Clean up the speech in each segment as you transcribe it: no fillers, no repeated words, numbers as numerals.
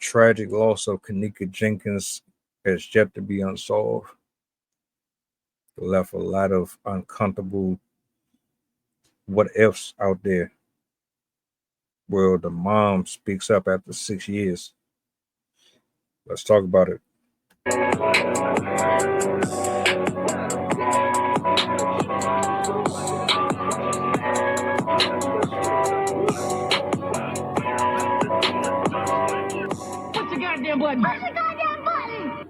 tragic loss of Kenneka Jenkins has yet to be unsolved. It left a lot of uncomfortable what ifs out there. Well, the mom speaks up after 6 years. Let's talk about it. Push the goddamn button. Push the goddamn button.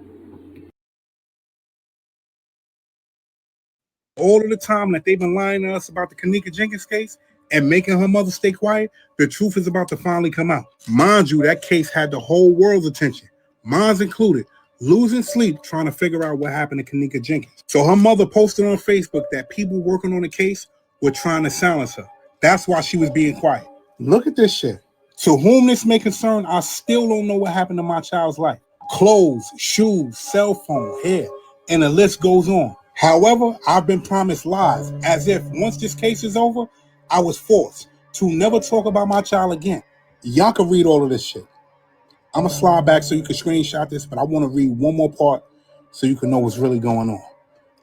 All of the time that they've been lying to us about the Kenneka Jenkins case and making her mother stay quiet, the truth is about to finally come out. Mind you, that case had the whole world's attention, mine's included, losing sleep trying to figure out what happened to Kenneka Jenkins. So her mother posted on Facebook that people working on the case were trying to silence her. That's why she was being quiet. Look at this shit. To whom this may concern, I still don't know what happened to my child's life. Clothes, shoes, cell phone, hair, and the list goes on. However, I've been promised lies, as if once this case is over, I was forced to never talk about my child again. Y'all can read all of this shit. I'm going to slide back so you can screenshot this, but I want to read one more part so you can know what's really going on.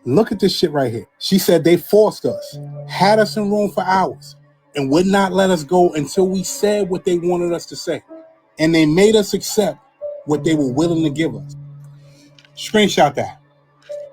Look at this shit right here. She said they forced us, had us in room for hours, and would not let us go until we said what they wanted us to say. And they made us accept what they were willing to give us. Screenshot that.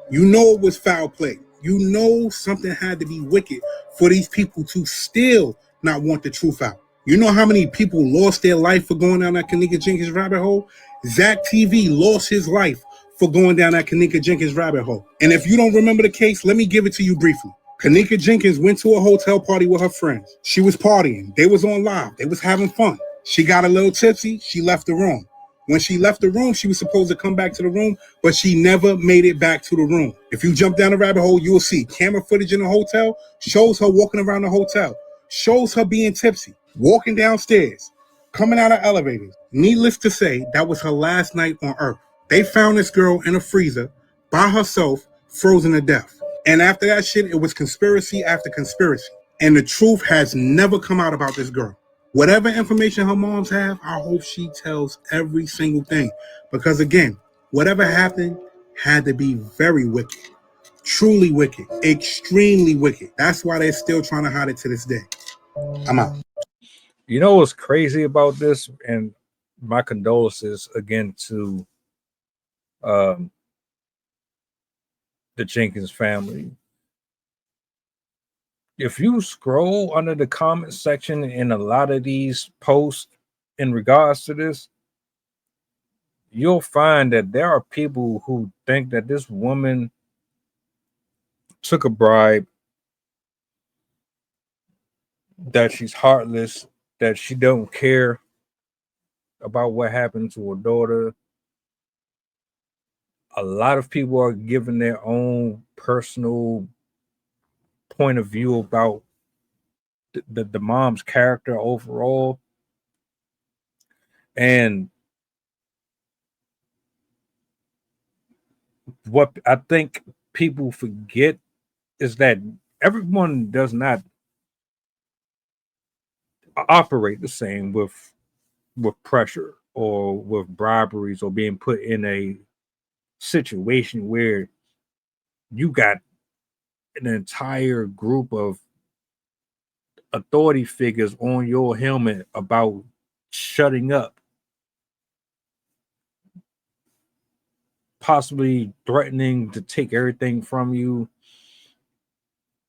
You know it was foul play. You know something had to be wicked for these people to still not want the truth out. You know how many people lost their life for going down that Kenneka Jenkins rabbit hole? Zach TV lost his life for going down that Kenneka Jenkins rabbit hole. And if you don't remember the case, let me give it to you briefly. Kenneka Jenkins went to a hotel party with her friends. She was partying. They was on live. They was having fun. She got a little tipsy. She left the room. When she left the room, she was supposed to come back to the room, but she never made it back to the room. If you jump down the rabbit hole, you'll see camera footage in the hotel, shows her walking around the hotel, shows her being tipsy, walking downstairs, coming out of elevators. Needless to say, that was her last night on Earth. They found this girl in a freezer by herself, frozen to death. And after that shit, it was conspiracy after conspiracy. And the truth has never come out about this girl. Whatever information her moms have, I hope she tells every single thing. Because again, whatever happened had to be very wicked. Truly wicked. Extremely wicked. That's why they're still trying to hide it to this day. I'm out. You know what's crazy about this? And my condolences again to the Jenkins family. If you scroll under the comment section in a lot of these posts in regards to this, you'll find that there are people who think that this woman took a bribe, that she's heartless, that she don't care about what happened to her daughter. A lot of people are giving their own personal point of view about the mom's character overall. And what I think people forget is that everyone does not operate the same with pressure or with briberies or being put in a situation where you got an entire group of authority figures on your helmet about shutting up, possibly threatening to take everything from you,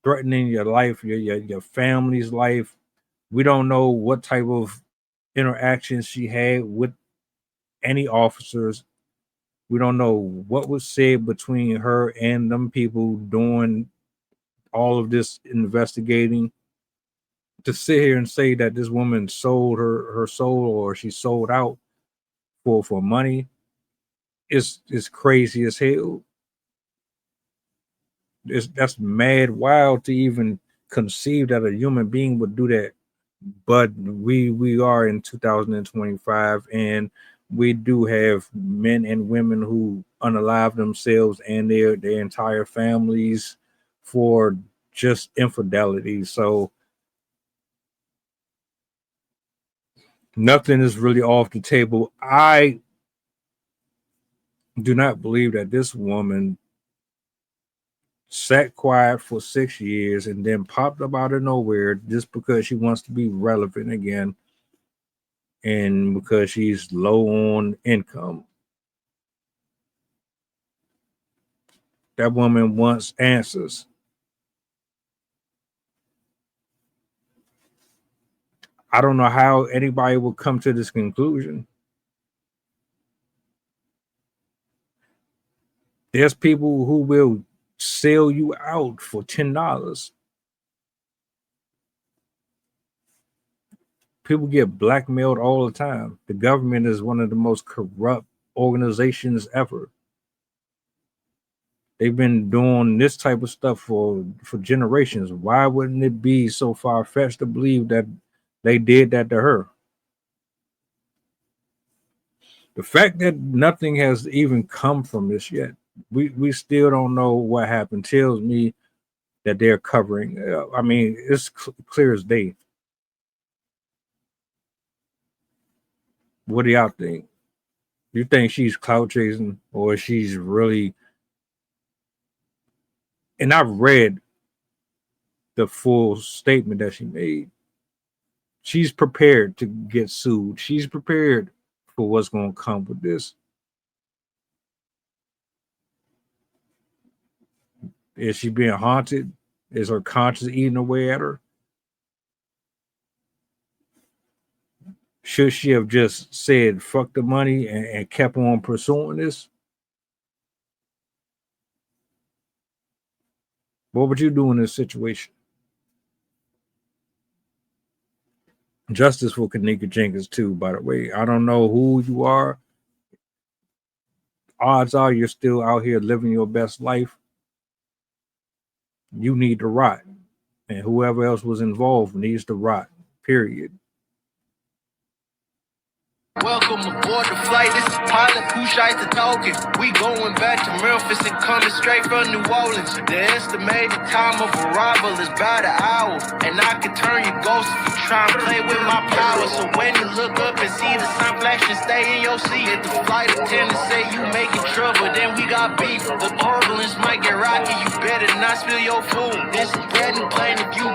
threatening your life, your family's life. We don't know what type of interactions she had with any officers. We don't know what was said between her and them people doing all of this investigating. To sit here and say that this woman sold her soul or she sold out for money is crazy as hell. That's mad wild to even conceive that a human being would do that. But we are in 2025, and we do have men and women who unalive themselves and their entire families for just infidelity. So Nothing is really off the table. I do not believe that this woman sat quiet for 6 years and then popped up out of nowhere just because she wants to be relevant again and because she's low on income. That woman wants answers. I don't know how anybody will come to this conclusion. There's people who will sell you out for $10. People get blackmailed all the time. The government is one of the most corrupt organizations ever. They've been doing this type of stuff for generations. Why wouldn't it be so far-fetched to believe that they did that to her? The fact that nothing has even come from this yet, we still don't know what happened, tells me that they're covering. I mean, it's clear as day. What do y'all think? You think she's clout chasing, or she's really? And I've read the full statement that she made. She's prepared to get sued. She's prepared for what's going to come with this. Is she being haunted? Is her conscience eating away at her? Should she have just said fuck the money and kept on pursuing this? What would you do in this situation? Justice for Kenneka Jenkins too, by the way. I don't know who you are. Odds are you're still out here living your best life. You need to rot. And whoever else was involved needs to rot. Period. Welcome aboard the flight. This is pilot Pusha talking. We going back to Memphis and coming straight from New Orleans. The estimated time of arrival is about an hour, and I can turn your ghost if you try and play with my power. So when you look up and see the sun flashing, stay in your seat. If the flight attendant say you making trouble, then we got beef. The turbulence might get rocky. You better not spill your food. This is bread and plain if you